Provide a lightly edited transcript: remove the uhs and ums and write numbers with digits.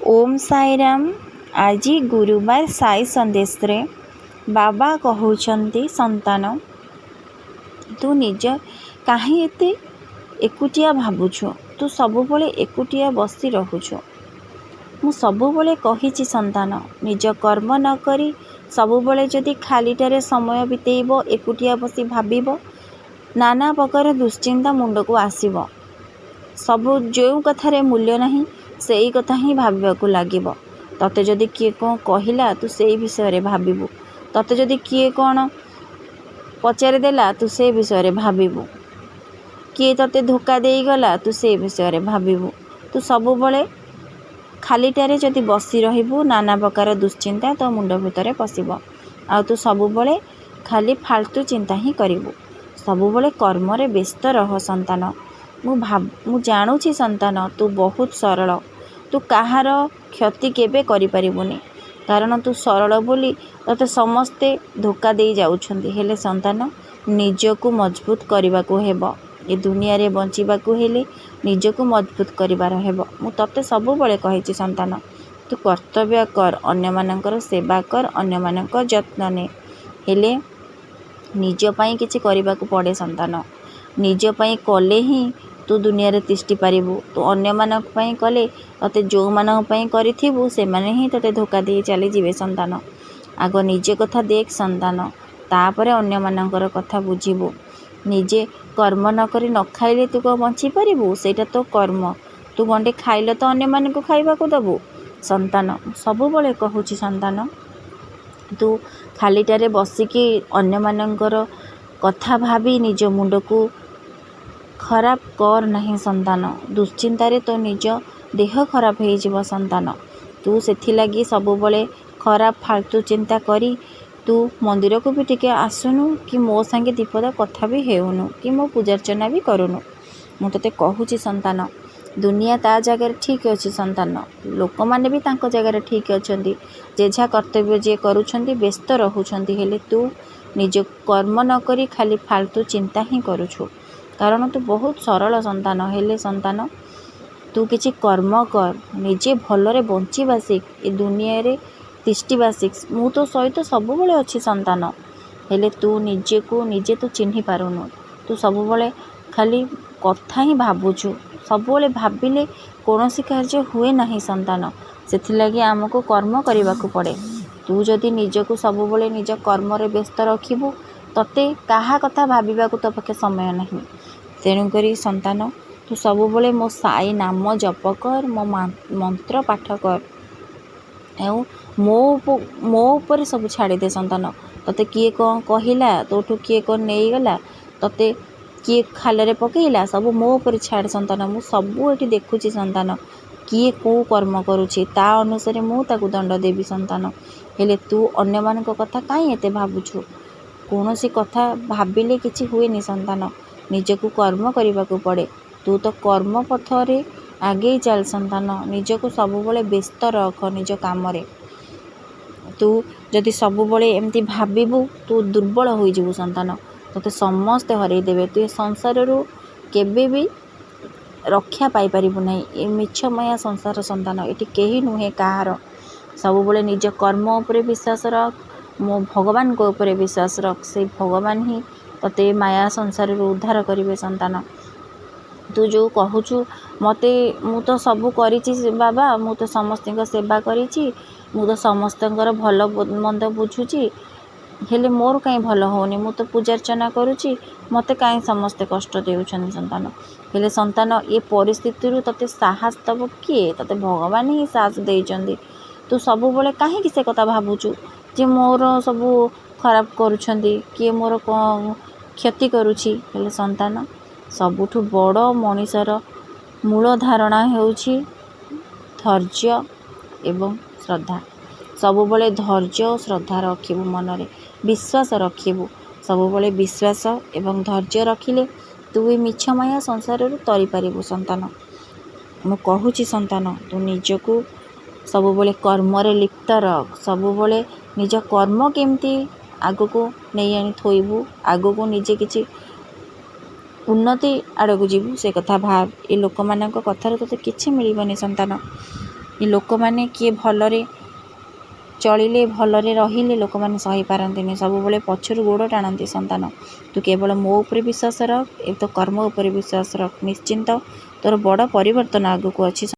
ओम साईराम। आज गुरुवार साई संदेश रे बाबा कहउछंती संतान तू निज काहे एते एकुटिया भाबुछु। तू सबुबले एकुटिया बसी रहुछु। मु सबुबले कहिछि संतान निज कर्म न करी सबुबले जदि खालीटारे समय बितेइबो एकुटिया बसी भाबिबो नाना प्रकार दुश्चिंता मुंडको आसीबो। सबु जो कथारे मूल्य नहीं सेई कथा ही भाबिबाकु लागिबो। तते जदि किए कोन कहिला तू सेई विषय रे भाबिबु। तते जदि किए कोन पचारि देला तू से विषय रे भाबिबु। किए तते धोखा देई गला तू से विषय रे भाबिबु। तू सबुबले खालीटारे जदि बसी रहिबु नाना प्रकार दुश्चिंता तो मुंड भितरे पसिबो। आ तू सबुबले खाली फालतू चिंता ही करिबु। सबुबले कर्म रे व्यस्त रह संतान। मु जानुछि संतान तू बहुत सरल। तू काहार क्षति केबे करि परिबुनी कारण तू सरल बोली तते समस्ते धोखा देई जाउछंती। हेले संतान निजको मजबूत करबाको हेबो। ए दुनिया रे बंचिबाको हेले निजको मजबूत करिबार हेबो। मु तते सबुबले कहिछि संतान तू कर्तव्य कर अन्य मानकर सेवा कर अन्य मानकर जत्न ने। हेले निज पई किछि करबाको पड़े संतान। निज पई कले ही तू दुनिया रे तिष्टि पारिबु। तू अन्य मानक पई कले तते जो मानक पई करिथिबु से माने ही तते धोखा दे चली जिवे संतान। आगो निजे कथा देख संतान तापरे अन्य मानकर कथा बुझिबु। निजे कर्म न करी न खाइले तू को बंची पारिबु सेटा तो कर्म। तू गंडे खाइले तो अन्य मानक खाइबा को दबु संतान। सबु बळे कहूची संतान तू खालीटारे बसिकी अन्य मानकर कथा भाबी निज मुंड को खराब कर नहीं संतान। दुश्चिंतारे तो निज देह खराब हो जीव संतान। तू सेथि लगी सबुबले खराब फालतू चिंता करी तू मंदिर को भी टिके आसुनु कि मो संगे दीपद कथा भी हेउनु कि मो पूजार्चना भी करुनु। मु तते कहूची संतान दुनिया ता जगह ठीक अछि संतान। लोक माने भी तांको जगह ठीक अछंती। जेझा कर्तव्य जे करूछंती व्यस्त रहुछंती। हेले तू निज कर्म न करी खाली फालतू चिंता ही करूछु कारण तू बहुत सरल संतान। हेले संतान तू किछि कर्म कर निजे भलरे बंचिबा शिख ए दुनिया रे तिष्टिबा शिख। मु तो सहित सबुबले अछि संतान। हेले तू निजे को निजे तो चिन्हि पारुनु। तू सबुबले खाली कथा ही भाबुछु। सबुबले भाबिले कोनोसी कार्य हुए नहीं संतान। सेथि लागि हमको कर्म करिबाकू पड़े। तू जदि निजको सबुबले निज कर्म रे व्यस्त रखिबु तते काहा कथा भाबिबाकू तो पके समय नहीं। तेणु करी संतान तू सबुबले मो साई नाम जप कर मो मंत्र पाठ कर एउ मो ऊपर सब छाड़ी दे संतान। तते किए कोन कहिला तोठू किए कोन नेई गला तते किए खालरे पकेइला सब मो ऊपर छाड़ संतान। मु सबु एठी देखुची संतान किए को कर्म करूची ता अनुसार मु ताकू दंड देवी संतान। हेले तू अन्य मानक कथा काई एते भाबुछु। कोनोसी कथा भाबिले किछि हुएनी संतान। निजको कर्म करिबाकू पड़े। तू तो कर्म पथरे आगे चल संतान। निजको सबुबले व्यस्त रख निज काम रे। तू जदि सबुबले एमती भाबिबु तू दुर्बल होई जिवु संतान। तते समस्त हरई देबे। तू ए संसार रु केबे भी रक्षा पाई परिबु नहीं। ए मिछ माया संसार संतान एटी केही नुहे काहार। सबुबले निज कर्म ऊपर विश्वास रख मो भगवान को ऊपर विश्वास रख। से भगवान ही तते माया संसार रु उद्धार करिवे संतान। तू जो कहूचु मते मु तो सबु करिछि बाबा मु तो समस्तक सेवा करिछि मु तो समस्तकर भल मंद बुझुछि हेले मोर काई भल होनी। मु तो पूजार्चना करुछि मते काई समस्त कष्ट देउछन संतान। हेले संतान ए परिस्थिति रु तते साहस तब किए तते भगवान ही साहस देइचंदी। तू सबुबले काहे कि से कथा भाबुछु जे मोर सबु खराब करूछंदी कि मोर क्षति करुछि। हेले संतान सबुठु बड़ मनीषर मूल धारणा हेउछि धैर्य एवं श्रद्धा। सबुबले धैर्य और श्रद्धा रखिबु मनरे विश्वास रखिबु। सबुबले विश्वास एवं धैर्य रखिले तू मिछ माया संसार रु तरी पारिबु संतान। मु कहूची संतान तू निजको सबुबले कर्म रे लिप्त रख। सबुबले निज कर्म केमती आगो को नहीं आनी थोइबु आगो को निजे किछि उन्नति आड़ को जीवु से कथा भाव। ए लोक मानक कथार तोते किछि मिलिबनी संतान। ଏ ଲୋକମାନେ କିଏ ଭଲରେ ଚଳିଲେ ଭଲରେ ରହିଲେ ଲୋକମାନେ ସହିପାରନ୍ତିନି, ସବୁବେଳେ ପଛରୁ ଗୋଡ଼ ଟାଣନ୍ତି ସନ୍ତାନ। ତୁ କେବଳ ମୋ ଉପରେ ବିଶ୍ୱାସ ରଖ, ଏ ତୋ କର୍ମ ଉପରେ ବିଶ୍ୱାସ ରଖ, ନିଶ୍ଚିନ୍ତ ତୋର ବଡ଼ ପରିବର୍ତ୍ତନ ଆଗକୁ ଅଛି।